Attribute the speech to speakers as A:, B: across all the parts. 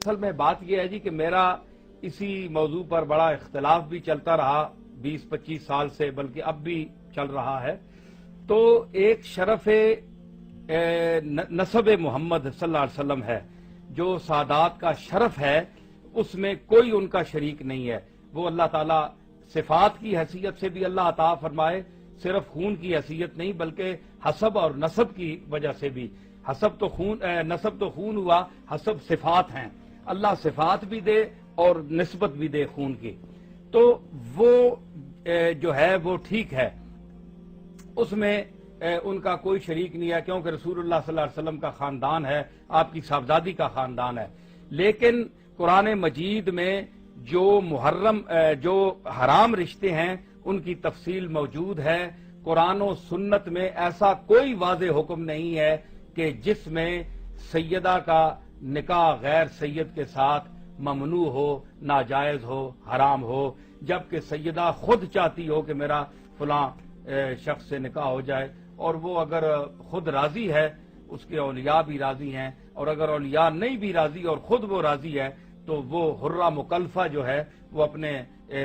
A: اصل میں بات یہ ہے جی کہ میرا اسی موضوع پر بڑا اختلاف بھی چلتا رہا 20-25 سال سے، بلکہ اب بھی چل رہا ہے۔ تو ایک شرف نسب محمد صلی اللہ علیہ وسلم ہے، جو سادات کا شرف ہے، اس میں کوئی ان کا شریک نہیں ہے۔ وہ اللہ تعالیٰ صفات کی حیثیت سے بھی اللہ عطا فرمائے، صرف خون کی حیثیت نہیں بلکہ حسب اور نسب کی وجہ سے بھی۔ نسب تو خون ہوا، حسب صفات ہیں، اللہ صفات بھی دے اور نسبت بھی دے خون کی، تو وہ جو ہے وہ ٹھیک ہے، اس میں ان کا کوئی شریک نہیں ہے، کیونکہ رسول اللہ صلی اللہ علیہ وسلم کا خاندان ہے، آپ کی صاحبزادی کا خاندان ہے۔ لیکن قرآن مجید میں جو حرام رشتے ہیں ان کی تفصیل موجود ہے۔ قرآن و سنت میں ایسا کوئی واضح حکم نہیں ہے کہ جس میں سیدہ کا نکاح غیر سید کے ساتھ ممنوع ہو، ناجائز ہو، حرام ہو، جبکہ سیدہ خود چاہتی ہو کہ میرا فلاں شخص سے نکاح ہو جائے، اور وہ اگر خود راضی ہے، اس کے اولیاء بھی راضی ہیں، اور اگر اولیاء نہیں بھی راضی اور خود وہ راضی ہے تو وہ حرہ مکلفہ جو ہے وہ اپنے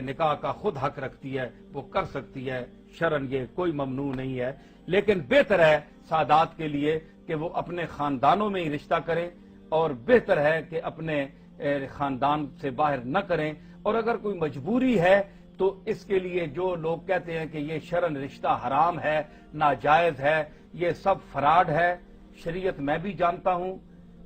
A: نکاح کا خود حق رکھتی ہے، وہ کر سکتی ہے، شرعاً یہ کوئی ممنوع نہیں ہے۔ لیکن بہتر ہے سادات کے لیے کہ وہ اپنے خاندانوں میں ہی رشتہ کریں، اور بہتر ہے کہ اپنے خاندان سے باہر نہ کریں، اور اگر کوئی مجبوری ہے تو اس کے لیے جو لوگ کہتے ہیں کہ یہ شرعاً رشتہ حرام ہے، ناجائز ہے، یہ سب فراڈ ہے۔ شریعت میں بھی جانتا ہوں،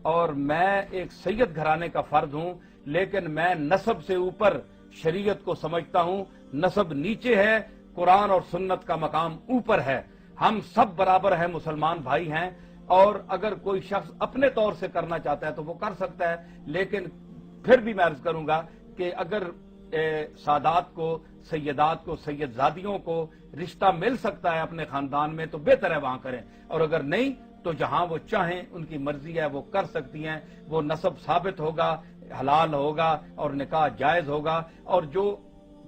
A: اور میں ایک سید گھرانے کا فرد ہوں، لیکن میں نسب سے اوپر شریعت کو سمجھتا ہوں۔ نسب نیچے ہے، قرآن اور سنت کا مقام اوپر ہے۔ ہم سب برابر ہیں، مسلمان بھائی ہیں، اور اگر کوئی شخص اپنے طور سے کرنا چاہتا ہے تو وہ کر سکتا ہے، لیکن پھر بھی میں عرض کروں گا کہ اگر سادات کو، سیدات کو، سیدزادیوں کو رشتہ مل سکتا ہے اپنے خاندان میں تو بہتر ہے وہاں کریں، اور اگر نہیں تو جہاں وہ چاہیں، ان کی مرضی ہے، وہ کر سکتی ہیں، وہ نسب ثابت ہوگا، حلال ہوگا اور نکاح جائز ہوگا۔ اور جو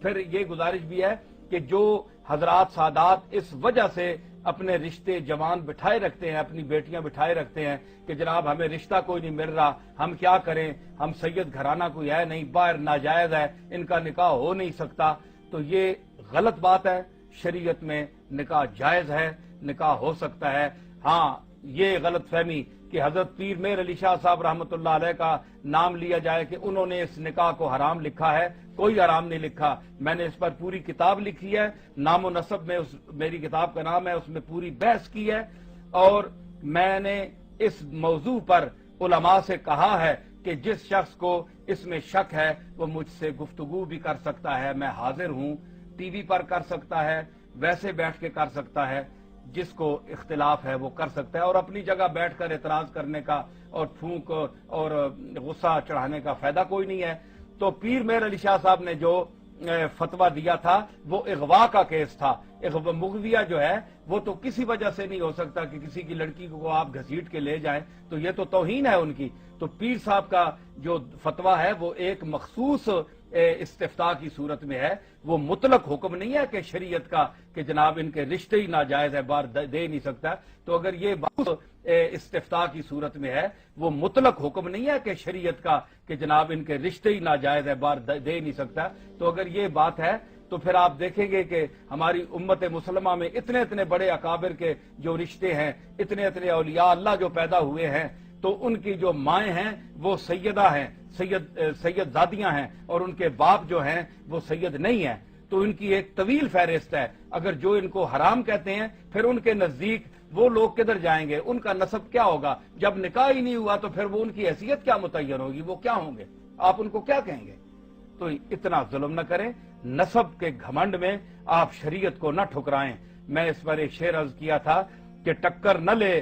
A: پھر یہ گزارش بھی ہے کہ جو حضرات سادات اس وجہ سے اپنے رشتے جوان بٹھائے رکھتے ہیں، اپنی بیٹیاں بٹھائے رکھتے ہیں کہ جناب ہمیں رشتہ کوئی نہیں مل رہا، ہم کیا کریں، ہم سید گھرانہ کوئی ہے نہیں، باہر ناجائز ہے، ان کا نکاح ہو نہیں سکتا، تو یہ غلط بات ہے۔ شریعت میں نکاح جائز ہے، نکاح ہو سکتا ہے۔ ہاں، یہ غلط فہمی کہ حضرت پیر میر علی شاہ صاحب رحمۃ اللہ علیہ کا نام لیا جائے کہ انہوں نے اس نکاح کو حرام لکھا ہے، کوئی حرام نہیں لکھا۔ میں نے اس پر پوری کتاب لکھی ہے، نام و نسب میں میری کتاب کا نام ہے، اس میں پوری بحث کی ہے، اور میں نے اس موضوع پر علماء سے کہا ہے کہ جس شخص کو اس میں شک ہے وہ مجھ سے گفتگو بھی کر سکتا ہے، میں حاضر ہوں، ٹی وی پر کر سکتا ہے، ویسے بیٹھ کے کر سکتا ہے، جس کو اختلاف ہے وہ کر سکتا ہے، اور اپنی جگہ بیٹھ کر اعتراض کرنے کا اور پھونک اور غصہ چڑھانے کا فائدہ کوئی نہیں ہے۔ تو پیر میر علی شاہ صاحب نے جو فتویٰ دیا تھا وہ اغوا کا کیس تھا۔ مغویہ جو ہے وہ تو کسی وجہ سے نہیں ہو سکتا کہ کسی کی لڑکی کو آپ گھسیٹ کے لے جائیں، تو یہ تو توہین ہے ان کی۔ تو پیر صاحب کا جو فتویٰ ہے وہ ایک مخصوص استفتاء کی صورت میں ہے، وہ مطلق حکم نہیں ہے کہ شریعت کا کہ جناب ان کے رشتے ہی ناجائز ہے، بار دے نہیں سکتا۔ تو اگر یہ بات استفتاء کی صورت میں ہے، وہ مطلق حکم نہیں ہے کہ شریعت کا کہ جناب ان کے رشتے ہی ناجائز ہے، بار دے نہیں سکتا۔ تو اگر یہ بات ہے تو پھر آپ دیکھیں گے کہ ہماری امت مسلمہ میں اتنے اتنے بڑے اکابر کے جو رشتے ہیں، اتنے اتنے اولیاء اللہ جو پیدا ہوئے ہیں، تو ان کی جو مائیں ہیں وہ سیدہ ہیں، سید زادیاں ہیں، اور ان کے باپ جو ہیں وہ سید نہیں ہیں۔ تو ان کی ایک طویل فہرست ہے۔ اگر جو ان کو حرام کہتے ہیں، پھر ان کے نزدیک وہ لوگ کدھر جائیں گے، ان کا نسب کیا ہوگا؟ جب نکاح ہی نہیں ہوا تو پھر وہ ان کی حیثیت کیا متعین ہوگی، وہ کیا ہوں گے، آپ ان کو کیا کہیں گے؟ تو اتنا ظلم نہ کریں، نسب کے گھمنڈ میں آپ شریعت کو نہ ٹھکرائیں۔ میں اس پر ایک شعر عرض کیا تھا کہ ٹکر نہ لے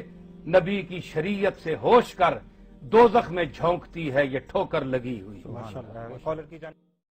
A: نبی کی شریعت سے ہوش کر، دوزخ میں جھونکتی ہے یہ ٹھوکر لگی ہوئی۔